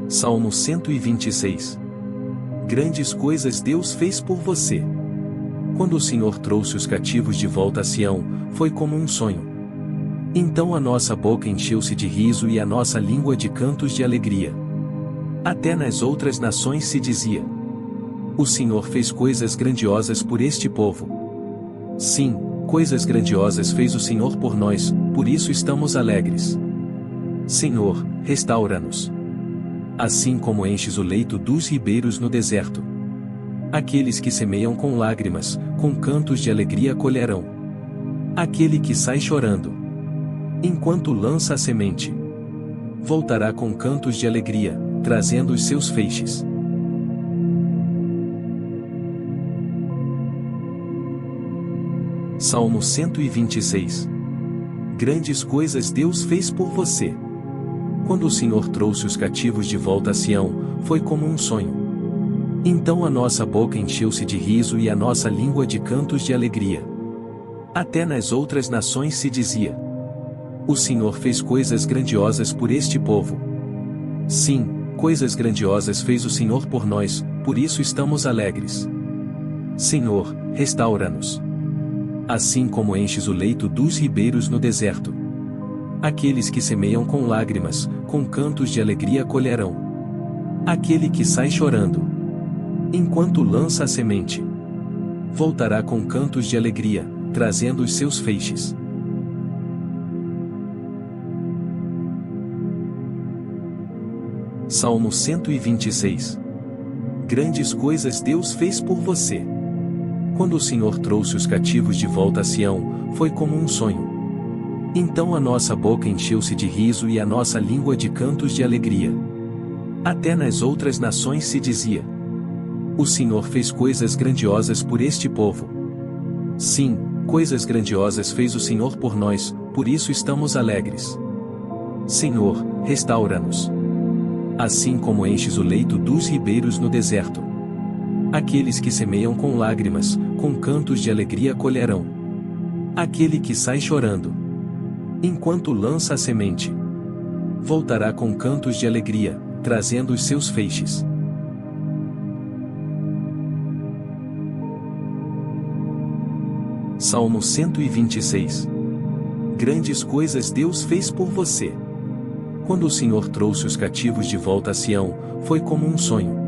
Salmo 126. Grandes coisas Deus fez por você. Quando o Senhor trouxe os cativos de volta a Sião, foi como um sonho. Então a nossa boca encheu-se de riso e a nossa língua de cantos de alegria. Até nas outras nações se dizia: o Senhor fez coisas grandiosas por este povo. Sim, coisas grandiosas fez o Senhor por nós, por isso estamos alegres. Senhor, restaura-nos. Assim como enches o leito dos ribeiros no deserto. Aqueles que semeiam com lágrimas, com cantos de alegria colherão. Aquele que sai chorando, enquanto lança a semente, voltará com cantos de alegria, trazendo os seus feixes. Salmo 126. Grandes coisas Deus fez por você. Quando o Senhor trouxe os cativos de volta a Sião, foi como um sonho. Então a nossa boca encheu-se de riso e a nossa língua de cantos de alegria. Até nas outras nações se dizia: o Senhor fez coisas grandiosas por este povo. Sim, coisas grandiosas fez o Senhor por nós, por isso estamos alegres. Senhor, restaura-nos. Assim como enches o leito dos ribeiros no deserto. Aqueles que semeiam com lágrimas, com cantos de alegria colherão. Aquele que sai chorando, enquanto lança a semente, voltará com cantos de alegria, trazendo os seus feixes. Salmo 126. Grandes coisas Deus fez por você. Quando o Senhor trouxe os cativos de volta a Sião, foi como um sonho. Então a nossa boca encheu-se de riso e a nossa língua de cantos de alegria. Até nas outras nações se dizia: o Senhor fez coisas grandiosas por este povo. Sim, coisas grandiosas fez o Senhor por nós, por isso estamos alegres. Senhor, restaura-nos. Assim como enches o leito dos ribeiros no deserto. Aqueles que semeiam com lágrimas, com cantos de alegria colherão. Aquele que sai chorando, enquanto lança a semente, voltará com cantos de alegria, trazendo os seus feixes. Salmo 126. Grandes coisas Deus fez por você. Quando o Senhor trouxe os cativos de volta a Sião, foi como um sonho.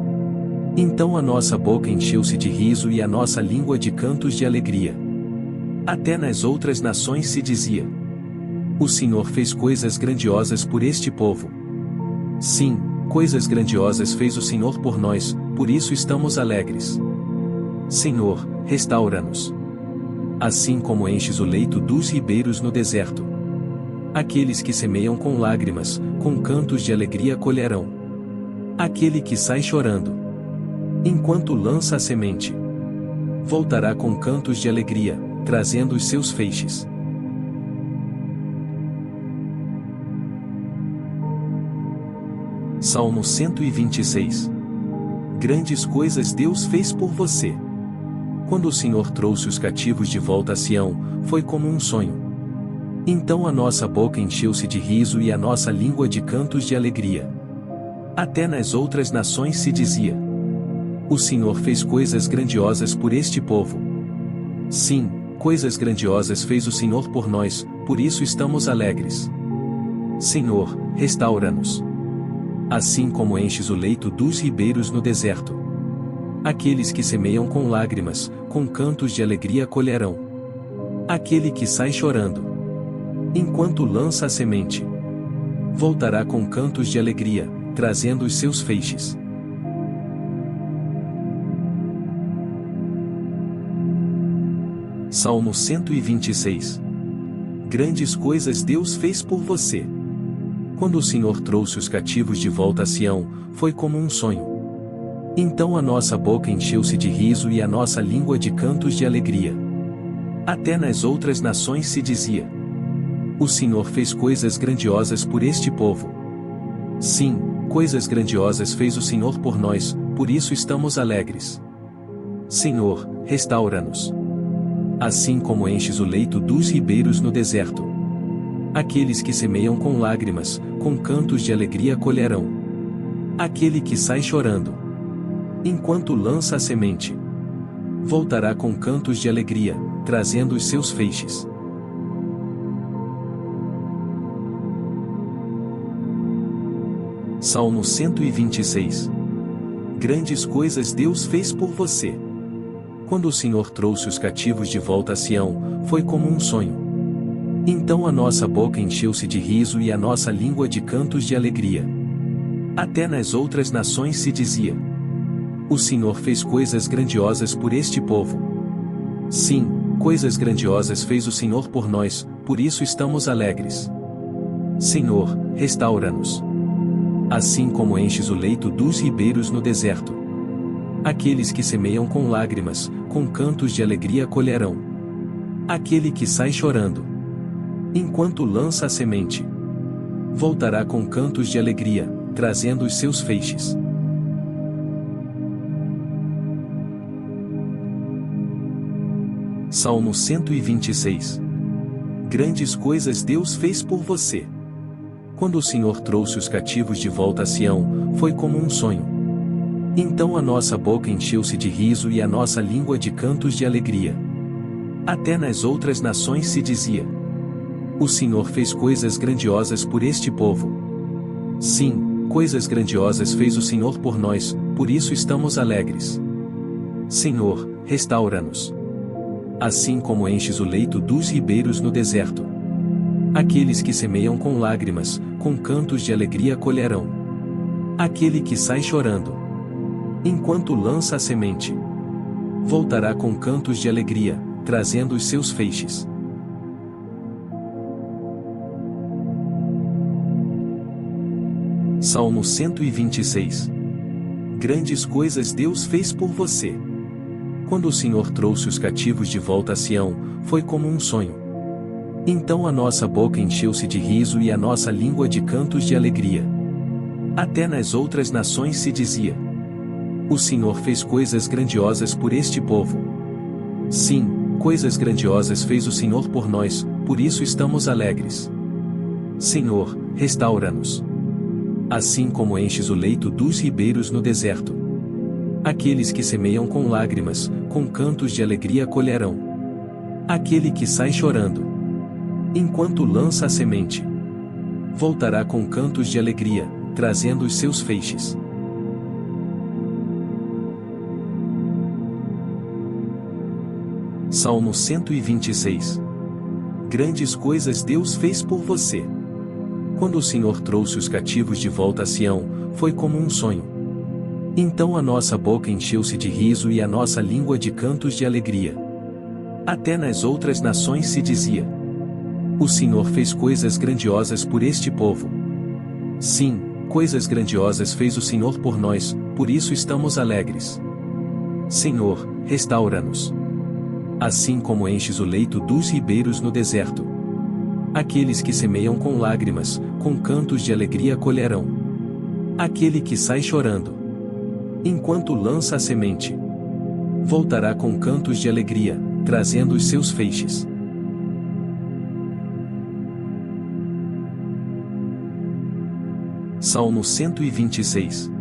Então a nossa boca encheu-se de riso e a nossa língua de cantos de alegria. Até nas outras nações se dizia: o Senhor fez coisas grandiosas por este povo. Sim, coisas grandiosas fez o Senhor por nós, por isso estamos alegres. Senhor, restaura-nos. Assim como enches o leito dos ribeiros no deserto. Aqueles que semeiam com lágrimas, com cantos de alegria colherão. Aquele que sai chorando, enquanto lança a semente, voltará com cantos de alegria, trazendo os seus feixes. Salmo 126. Grandes coisas Deus fez por você. Quando o Senhor trouxe os cativos de volta a Sião, foi como um sonho. Então a nossa boca encheu-se de riso e a nossa língua de cantos de alegria. Até nas outras nações se dizia: o Senhor fez coisas grandiosas por este povo. Sim, coisas grandiosas fez o Senhor por nós, por isso estamos alegres. Senhor, restaura-nos. Assim como enches o leito dos ribeiros no deserto. Aqueles que semeiam com lágrimas, com cantos de alegria colherão. Aquele que sai chorando, enquanto lança a semente, voltará com cantos de alegria, trazendo os seus feixes. Salmo 126. Grandes coisas Deus fez por você. Quando o Senhor trouxe os cativos de volta a Sião, foi como um sonho. Então a nossa boca encheu-se de riso e a nossa língua de cantos de alegria. Até nas outras nações se dizia: o Senhor fez coisas grandiosas por este povo. Sim, coisas grandiosas fez o Senhor por nós, por isso estamos alegres. Senhor, restaura-nos. Assim como enches o leito dos ribeiros no deserto. Aqueles que semeiam com lágrimas, com cantos de alegria colherão. Aquele que sai chorando, enquanto lança a semente, voltará com cantos de alegria, trazendo os seus feixes. Salmo 126. Grandes coisas Deus fez por você. Quando o Senhor trouxe os cativos de volta a Sião, foi como um sonho. Então a nossa boca encheu-se de riso e a nossa língua de cantos de alegria. Até nas outras nações se dizia: o Senhor fez coisas grandiosas por este povo. Sim, coisas grandiosas fez o Senhor por nós, por isso estamos alegres. Senhor, restaura-nos. Assim como enches o leito dos ribeiros no deserto. Aqueles que semeiam com lágrimas, com cantos de alegria colherão. Aquele que sai chorando, enquanto lança a semente, voltará com cantos de alegria, trazendo os seus feixes. Salmo 126. Grandes coisas Deus fez por você. Quando o Senhor trouxe os cativos de volta a Sião, foi como um sonho. Então a nossa boca encheu-se de riso e a nossa língua de cantos de alegria. Até nas outras nações se dizia: o Senhor fez coisas grandiosas por este povo. Sim, coisas grandiosas fez o Senhor por nós, por isso estamos alegres. Senhor, restaura-nos. Assim como enches o leito dos ribeiros no deserto. Aqueles que semeiam com lágrimas, com cantos de alegria colherão. Aquele que sai chorando, enquanto lança a semente, voltará com cantos de alegria, trazendo os seus feixes. Salmo 126. Grandes coisas Deus fez por você. Quando o Senhor trouxe os cativos de volta a Sião, foi como um sonho. Então a nossa boca encheu-se de riso e a nossa língua de cantos de alegria. Até nas outras nações se dizia: o Senhor fez coisas grandiosas por este povo. Sim, coisas grandiosas fez o Senhor por nós, por isso estamos alegres. Senhor, restaura-nos. Assim como enches o leito dos ribeiros no deserto. Aqueles que semeiam com lágrimas, com cantos de alegria colherão. Aquele que sai chorando, enquanto lança a semente, voltará com cantos de alegria, trazendo os seus feixes. Salmo 126. Grandes coisas Deus fez por você. Quando o Senhor trouxe os cativos de volta a Sião, foi como um sonho. Então a nossa boca encheu-se de riso e a nossa língua de cantos de alegria. Até nas outras nações se dizia: o Senhor fez coisas grandiosas por este povo. Sim, coisas grandiosas fez o Senhor por nós, por isso estamos alegres. Senhor, restaura-nos. Assim como enches o leito dos ribeiros no deserto. Aqueles que semeiam com lágrimas, com cantos de alegria colherão. Aquele que sai chorando, enquanto lança a semente, voltará com cantos de alegria, trazendo os seus feixes. Salmo 126.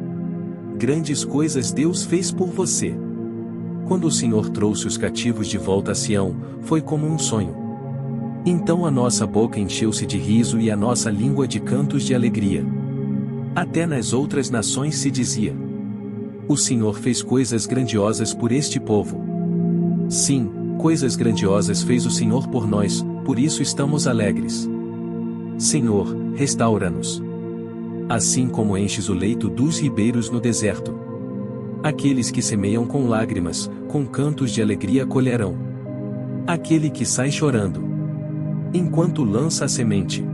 Grandes coisas Deus fez por você. Quando o Senhor trouxe os cativos de volta a Sião, foi como um sonho. Então a nossa boca encheu-se de riso e a nossa língua de cantos de alegria. Até nas outras nações se dizia: o Senhor fez coisas grandiosas por este povo. Sim, coisas grandiosas fez o Senhor por nós, por isso estamos alegres. Senhor, restaura-nos. Assim como enches o leito dos ribeiros no deserto. Aqueles que semeiam com lágrimas, com cantos de alegria colherão. Aquele que sai chorando, enquanto lança a semente,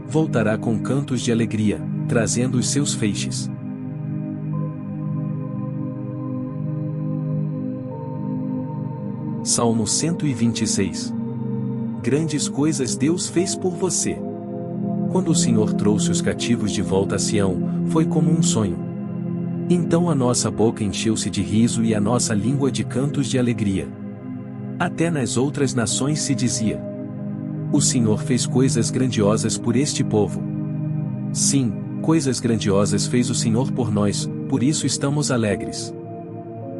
voltará com cantos de alegria, trazendo os seus feixes. Salmo 126. Grandes coisas Deus fez por você. Quando o Senhor trouxe os cativos de volta a Sião, foi como um sonho. Então a nossa boca encheu-se de riso e a nossa língua de cantos de alegria. Até nas outras nações se dizia: o Senhor fez coisas grandiosas por este povo. Sim, coisas grandiosas fez o Senhor por nós, por isso estamos alegres.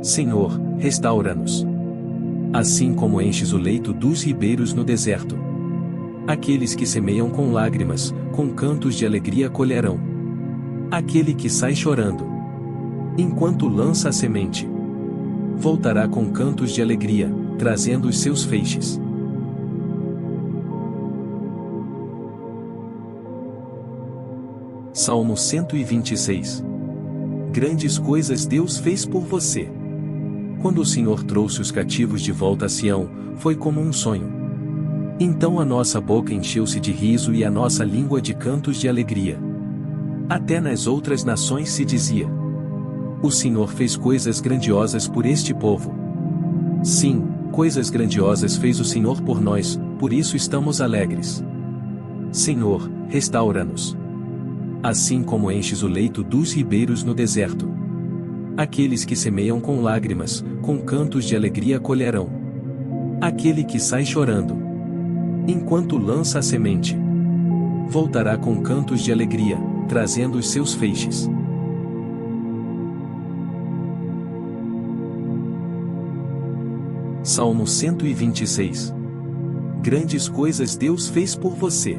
Senhor, restaura-nos. Assim como enches o leito dos ribeiros no deserto. Aqueles que semeiam com lágrimas, com cantos de alegria colherão. Aquele que sai chorando, enquanto lança a semente, voltará com cantos de alegria, trazendo os seus feixes. Salmo 126. Grandes coisas Deus fez por você. Quando o Senhor trouxe os cativos de volta a Sião, foi como um sonho. Então a nossa boca encheu-se de riso e a nossa língua de cantos de alegria. Até nas outras nações se dizia: o Senhor fez coisas grandiosas por este povo. Sim, coisas grandiosas fez o Senhor por nós, por isso estamos alegres. Senhor, restaura-nos. Assim como enches o leito dos ribeiros no deserto. Aqueles que semeiam com lágrimas, com cantos de alegria colherão. Aquele que sai chorando, enquanto lança a semente, voltará com cantos de alegria, trazendo os seus feixes. Salmo 126. Grandes coisas Deus fez por você.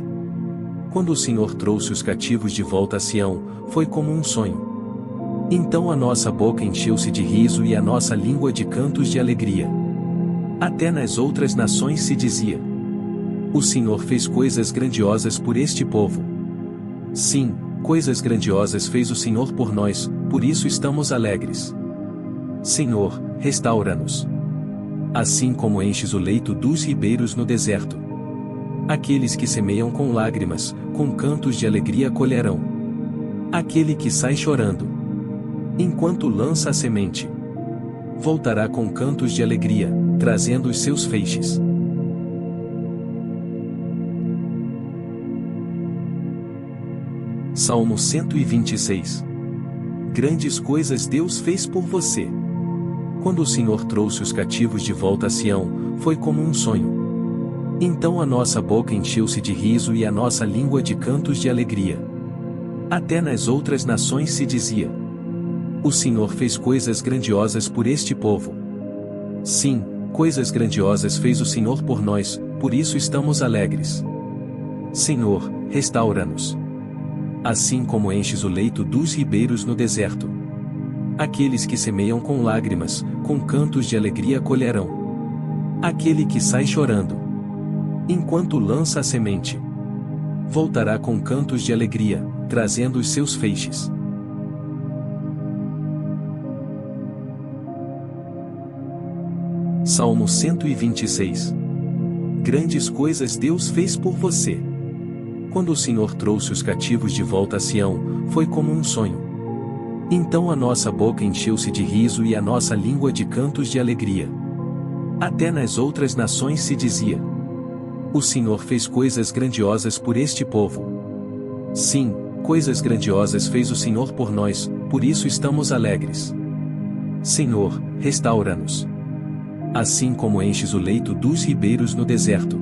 Quando o Senhor trouxe os cativos de volta a Sião, foi como um sonho. Então a nossa boca encheu-se de riso e a nossa língua de cantos de alegria. Até nas outras nações se dizia: o Senhor fez coisas grandiosas por este povo. Sim, coisas grandiosas fez o Senhor por nós, por isso estamos alegres. Senhor, restaura-nos. Assim como enches o leito dos ribeiros no deserto. Aqueles que semeiam com lágrimas, com cantos de alegria colherão. Aquele que sai chorando, enquanto lança a semente, voltará com cantos de alegria, trazendo os seus feixes. Salmo 126. Grandes coisas Deus fez por você. Quando o Senhor trouxe os cativos de volta a Sião, foi como um sonho. Então a nossa boca encheu-se de riso e a nossa língua de cantos de alegria. Até nas outras nações se dizia: o Senhor fez coisas grandiosas por este povo. Sim, coisas grandiosas fez o Senhor por nós, por isso estamos alegres. Senhor, restaura-nos. Assim como enches o leito dos ribeiros no deserto. Aqueles que semeiam com lágrimas, com cantos de alegria colherão. Aquele que sai chorando, enquanto lança a semente, voltará com cantos de alegria, trazendo os seus feixes. Salmo 126. Grandes coisas Deus fez por você. Quando o Senhor trouxe os cativos de volta a Sião, foi como um sonho. Então a nossa boca encheu-se de riso e a nossa língua de cantos de alegria. Até nas outras nações se dizia: o Senhor fez coisas grandiosas por este povo. Sim, coisas grandiosas fez o Senhor por nós, por isso estamos alegres. Senhor, restaura-nos. Assim como enches o leito dos ribeiros no deserto.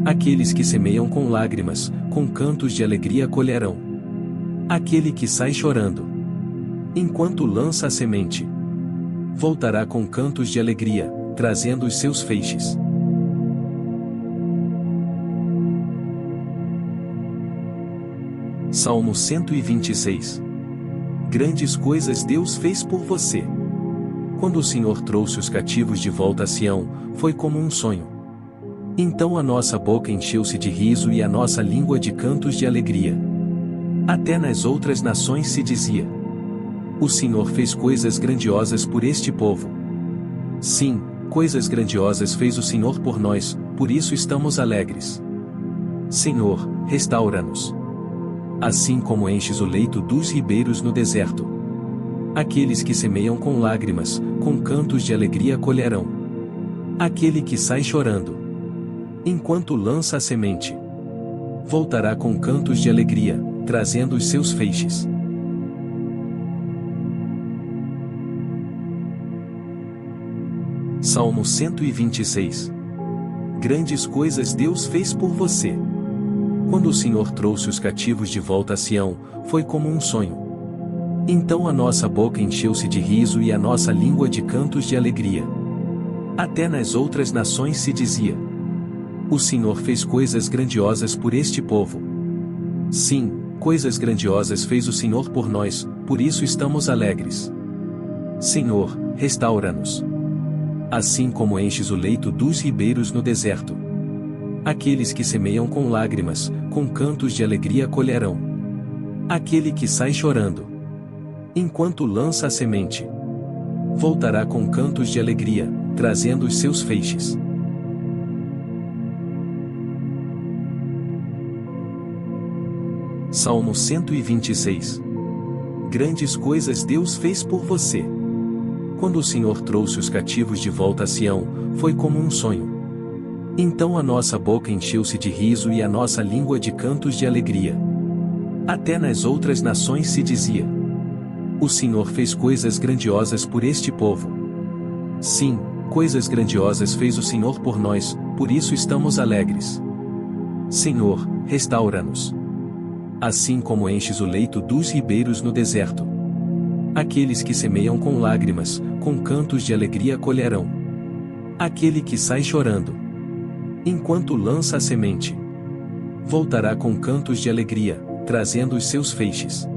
Aqueles que semeiam com lágrimas, com cantos de alegria colherão. Aquele que sai chorando, enquanto lança a semente, voltará com cantos de alegria, trazendo os seus feixes. Salmo 126. Grandes coisas Deus fez por você. Quando o Senhor trouxe os cativos de volta a Sião, foi como um sonho. Então a nossa boca encheu-se de riso e a nossa língua de cantos de alegria. Até nas outras nações se dizia: o Senhor fez coisas grandiosas por este povo. Sim, coisas grandiosas fez o Senhor por nós, por isso estamos alegres. Senhor, restaura-nos. Assim como enches o leito dos ribeiros no deserto. Aqueles que semeiam com lágrimas, com cantos de alegria colherão. Aquele que sai chorando, enquanto lança a semente, voltará com cantos de alegria, trazendo os seus feixes. Salmo 126. Grandes coisas Deus fez por você. Quando o Senhor trouxe os cativos de volta a Sião, foi como um sonho. Então a nossa boca encheu-se de riso e a nossa língua de cantos de alegria. Até nas outras nações se dizia: o Senhor fez coisas grandiosas por este povo. Sim, coisas grandiosas fez o Senhor por nós, por isso estamos alegres. Senhor, restaura-nos. Assim como enches o leito dos ribeiros no deserto. Aqueles que semeiam com lágrimas, com cantos de alegria colherão. Aquele que sai chorando, enquanto lança a semente, voltará com cantos de alegria, trazendo os seus feixes. Salmo 126. Grandes coisas Deus fez por você. Quando o Senhor trouxe os cativos de volta a Sião, foi como um sonho. Então a nossa boca encheu-se de riso e a nossa língua de cantos de alegria. Até nas outras nações se dizia: o Senhor fez coisas grandiosas por este povo. Sim, coisas grandiosas fez o Senhor por nós, por isso estamos alegres. Senhor, restaura-nos. Assim como enches o leito dos ribeiros no deserto. Aqueles que semeiam com lágrimas, com cantos de alegria colherão. Aquele que sai chorando, enquanto lança a semente, voltará com cantos de alegria, trazendo os seus feixes.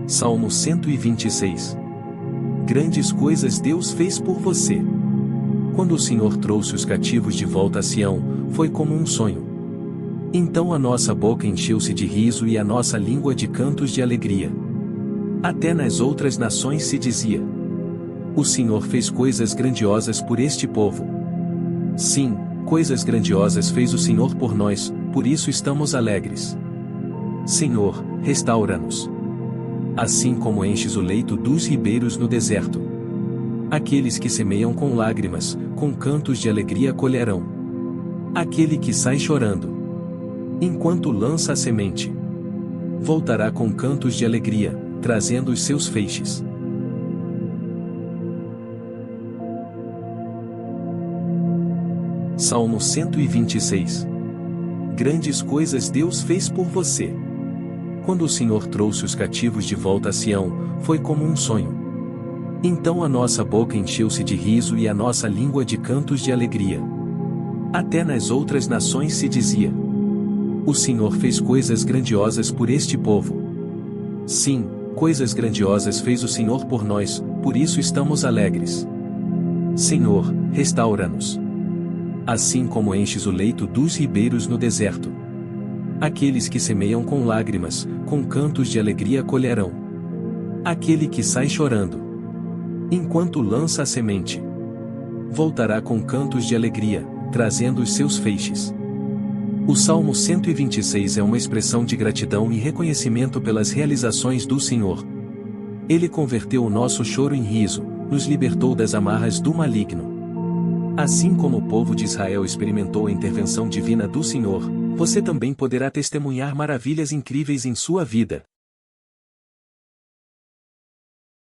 Salmo 126. Grandes coisas Deus fez por você. Quando o Senhor trouxe os cativos de volta a Sião, foi como um sonho. Então a nossa boca encheu-se de riso e a nossa língua de cantos de alegria. Até nas outras nações se dizia: o Senhor fez coisas grandiosas por este povo. Sim, coisas grandiosas fez o Senhor por nós, por isso estamos alegres. Senhor, restaura-nos. Assim como enches o leito dos ribeiros no deserto. Aqueles que semeiam com lágrimas, com cantos de alegria colherão. Aquele que sai chorando, enquanto lança a semente, voltará com cantos de alegria, trazendo os seus feixes. Salmo 126. Grandes coisas Deus fez por você. Quando o Senhor trouxe os cativos de volta a Sião, foi como um sonho. Então a nossa boca encheu-se de riso e a nossa língua de cantos de alegria. Até nas outras nações se dizia: o Senhor fez coisas grandiosas por este povo. Sim, coisas grandiosas fez o Senhor por nós, por isso estamos alegres. Senhor, restaura-nos. Assim como enches o leito dos ribeiros no deserto. Aqueles que semeiam com lágrimas, com cantos de alegria colherão. Aquele que sai chorando, enquanto lança a semente, voltará com cantos de alegria, trazendo os seus feixes. O Salmo 126 é uma expressão de gratidão e reconhecimento pelas realizações do Senhor. Ele converteu o nosso choro em riso, nos libertou das amarras do maligno. Assim como o povo de Israel experimentou a intervenção divina do Senhor, você também poderá testemunhar maravilhas incríveis em sua vida,